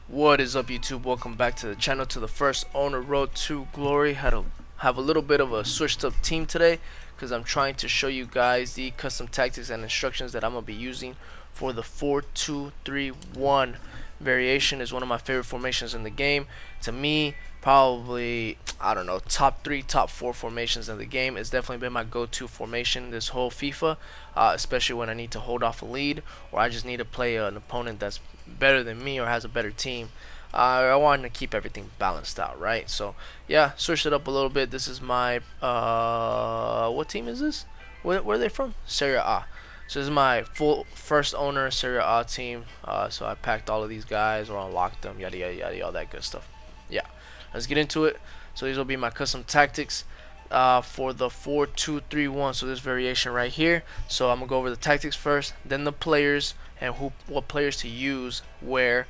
What is up, YouTube? Welcome back to the channel, to the first owner road to glory. Had to have a little bit of a switched up team today because I'm trying to show you guys the custom tactics and instructions that I'm gonna be using for the 4-2-3-1 variation. Is one of my favorite formations in the game. To me, probably, I don't know, top 3, top 4 formations in the game. It's definitely been my go-to formation this whole FIFA, especially when I need to hold off a lead or I just need to play an opponent that's better than me or has a better team. I wanted to keep everything balanced out, right? So yeah, switch it up a little bit. This is my what team is this? Where are they from? Serie A. So this is my full first owner Serie A team. So I packed all of these guys or unlocked them, yada yada yada, all that good stuff. Yeah, let's get into it. So these will be my custom tactics for the 4-2-3-1. So this variation right here. So I'm gonna go over the tactics first, then the players and what players to use where,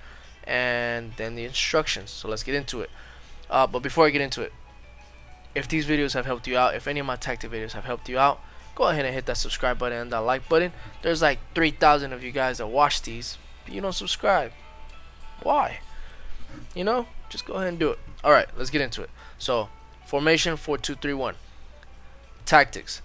and then the instructions. So let's get into it. But before I get into it, if these videos have helped you out, if any of my tactic videos have helped you out, go ahead and hit that subscribe button and that like button. There's like 3,000 of you guys that watch these, but you don't subscribe. Why? You know, just go ahead and do it. Alright, let's get into it. So formation 4-2-3-1. Tactics: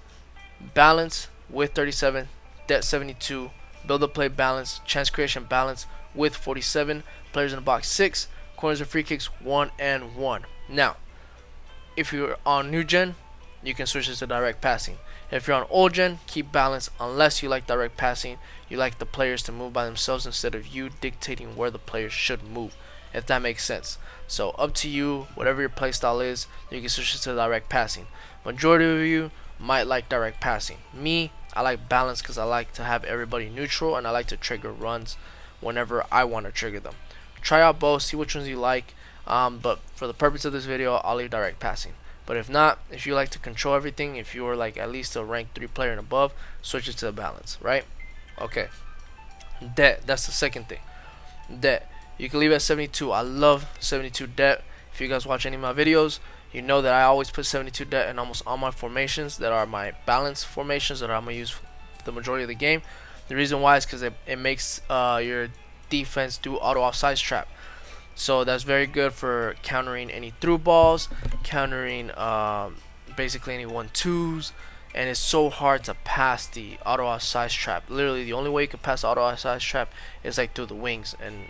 balance with 37, debt 72, build up play balance, chance creation balance with 47, players in the box 6, corners and free kicks 1 and 1. Now, if you're on new gen, you can switch this to direct passing. If you're on old gen, keep balance unless you like direct passing. You like the players to move by themselves instead of you dictating where the players should move, if that makes sense. So up to you, whatever your playstyle is, you can switch it to direct passing. Majority of you might like direct passing. Me, I like balance because I like to have everybody neutral and I like to trigger runs whenever I want to trigger them. Try out both, see which ones you like, but for the purpose of this video, I'll leave direct passing. But if not, if you like to control everything, if you're like at least a rank 3 player and above, switch it to the balance, right? Okay. Debt, that's the second thing. Debt, you can leave at 72. I love 72 debt. If you guys watch any of my videos, you know that I always put 72 debt in almost all my formations that are my balance formations that I'm going to use the majority of the game. The reason why is because it makes your defense do auto offsides trap. So that's very good for countering any through balls, countering basically any 1-2s, and it's so hard to pass the auto offsides trap. Literally, the only way you can pass the auto offsides trap is like through the wings, and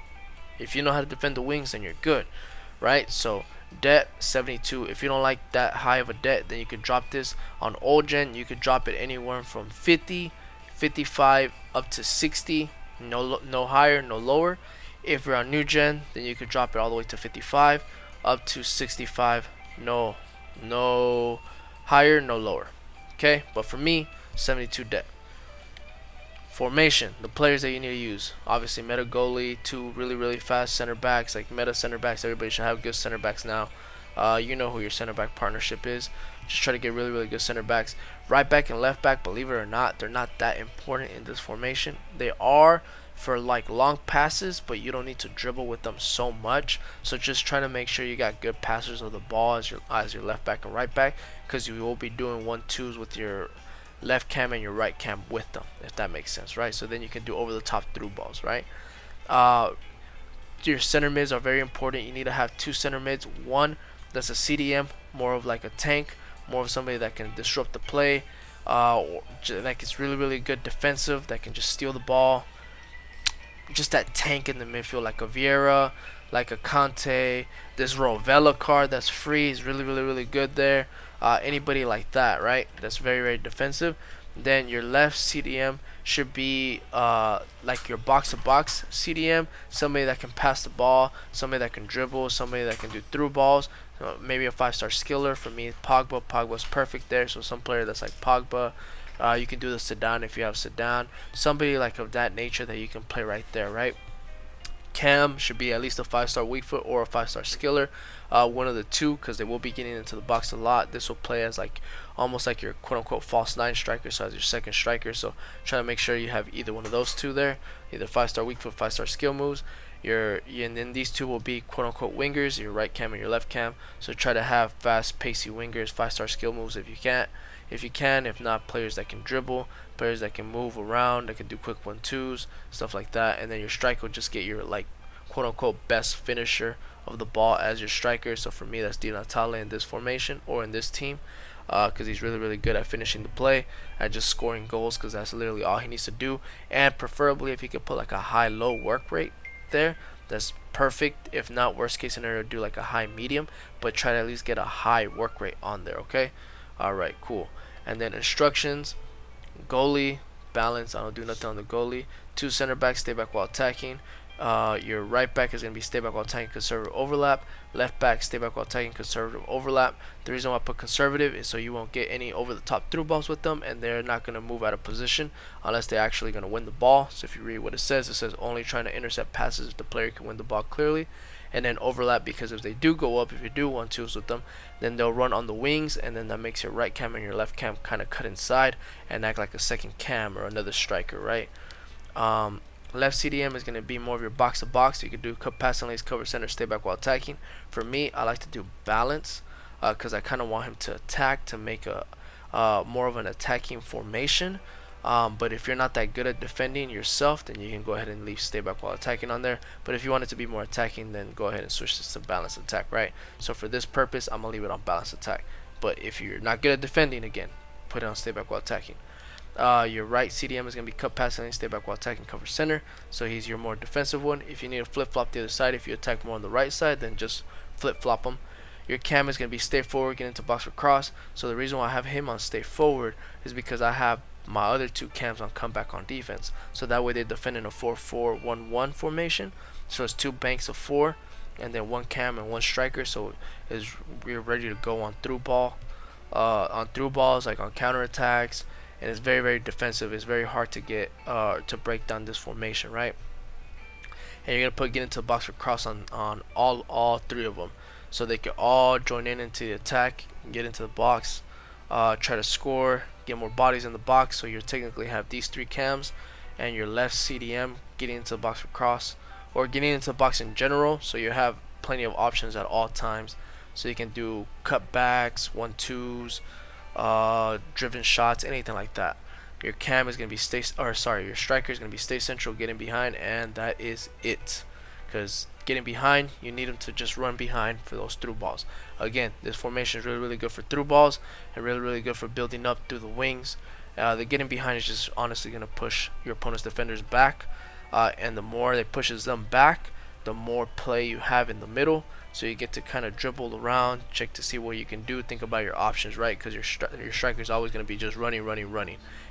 if you know how to defend the wings, then you're good, right? So debt 72. If you don't like that high of a debt, then you could drop this on old gen. You could drop it anywhere from 50, 55 up to 60. No higher, no lower. If you're on new gen, then you could drop it all the way to 55 up to 65. No higher, no lower. Okay, but for me, 72 debt. Formation, the players that you need to use. Obviously, meta goalie, 2 really fast center backs, like meta center backs. Everybody should have good center backs now. You know who your center back partnership is. Just try to get really good center backs. Right back and left back, believe it or not, they're not that important in this formation. They are for like long passes, but you don't need to dribble with them so much. So just try to make sure you got good passers of the ball as your left back and right back, because you will be doing 1-2s with your left cam and your right cam with them, if that makes sense, right? So then you can do over the top through balls, right? Your center mids are very important. You need to have 2 center mids. One that's a CDM, more of like a tank, more of somebody that can disrupt the play, like it's really good defensive, that can just steal the ball. Just that tank in the midfield, like a Vieira, like a Conte. This Rovella card that's free is really good there. Anybody like that, right? That's very defensive. Then your left CDM should be like your box-to-box CDM, somebody that can pass the ball, somebody that can dribble, somebody that can do through balls. Maybe a 5-star skiller. For me, Pogba. Pogba's perfect there. So some player that's like Pogba. You can do the Sedan if you have Sedan. Somebody like of that nature that you can play right there, right? Cam should be at least a 5-star weak foot or a 5-star skiller, one of the two, because they will be getting into the box a lot. This will play as like almost like your quote-unquote false 9 striker, so as your second striker. So try to make sure you have either one of those two there, either 5-star weak foot, 5-star skill moves. And then these two will be quote-unquote wingers, your right cam and your left cam. So try to have fast, pacey wingers, 5-star skill moves if you can't. If not, players that can dribble, players that can move around, that can do quick 1-2s, stuff like that. And then your strike will just get your like quote unquote best finisher of the ball as your striker. So for me, that's Di Natale in this formation or in this team, because he's really good at finishing the play, at just scoring goals, because that's literally all he needs to do. And preferably if he could put like a high-low work rate there, that's perfect. If not, worst case scenario, do like a high medium, but try to at least get a high work rate on there. Okay, all right, cool. And then instructions: goalie, balance. I don't do nothing on the goalie. Two center backs, stay back while attacking. Your right back is going to be stay back while attacking, conservative overlap. Left back, stay back while attacking, conservative overlap. The reason why I put conservative is so you won't get any over the top through balls with them, and they're not going to move out of position unless they're actually going to win the ball. So if you read what it says only trying to intercept passes if the player can win the ball clearly. And then overlap, because if they do go up, if you do 1-2s with them, then they'll run on the wings, and then that makes your right cam and your left cam kind of cut inside and act like a second cam or another striker, right? Left CDM is going to be more of your box to box. You can do pass and lanes, cover center, stay back while attacking. For me, I like to do balance, because I kind of want him to attack to make a more of an attacking formation. But if you're not that good at defending yourself, then you can go ahead and leave stay back while attacking on there. But if you want it to be more attacking, then go ahead and switch this to balance attack, right? So for this purpose, I'm going to leave it on balance attack. But if you're not good at defending, again, put it on stay back while attacking. Your right CDM is going to be cut pass lane, stay back while attacking, cover center. So he's your more defensive one. If you need to flip flop the other side, if you attack more on the right side, then just flip flop him. Your cam is going to be stay forward, get into box for cross. So the reason why I have him on stay forward is because I have my other two cams on comeback on defense. So that way they defend in a 4-4-1-1 formation. So it's two banks of 4, and then one cam and one striker. So we're ready to go on through ball, on through balls, like on counter attacks. And it's very defensive. It's very hard to get to break down this formation, right? And you're gonna get into the box for cross on all three of them, so they can all join into the attack, get into the box, try to score, get more bodies in the box. So you technically have these three cams, and your left CDM getting into the box for cross, or getting into the box in general. So you have plenty of options at all times. So you can do cutbacks, 1-2s. Driven shots, anything like that. Your cam is gonna be your striker is gonna be stay central, getting behind, and that is it. Because getting behind, you need him to just run behind for those through balls. Again, this formation is really good for through balls, and really good for building up through the wings. The getting behind is just honestly gonna push your opponent's defenders back, and the more it pushes them back, the more play you have in the middle. So you get to kind of dribble around, check to see what you can do, think about your options, right? Because your striker is always going to be just running,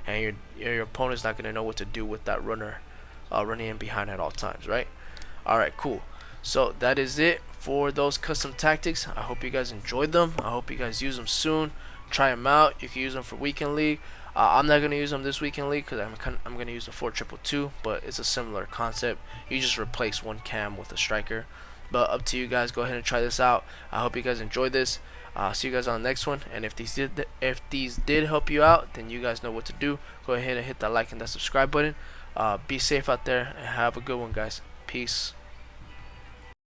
and your opponent's not going to know what to do with that runner running in behind at all times, right? All right, cool. So that is it for those custom tactics. I hope you guys enjoyed them. I hope you guys use them soon. Try them out. You can use them for weekend league. I'm not going to use them this weekend league because I'm going to use the 4-2-2, but it's a similar concept. You just replace one cam with a striker. But up to you guys. Go ahead and try this out. I hope you guys enjoyed this. See you guys on the next one. And if these did help you out, then you guys know what to do. Go ahead and hit that like and that subscribe button. Be safe out there and have a good one, guys. Peace.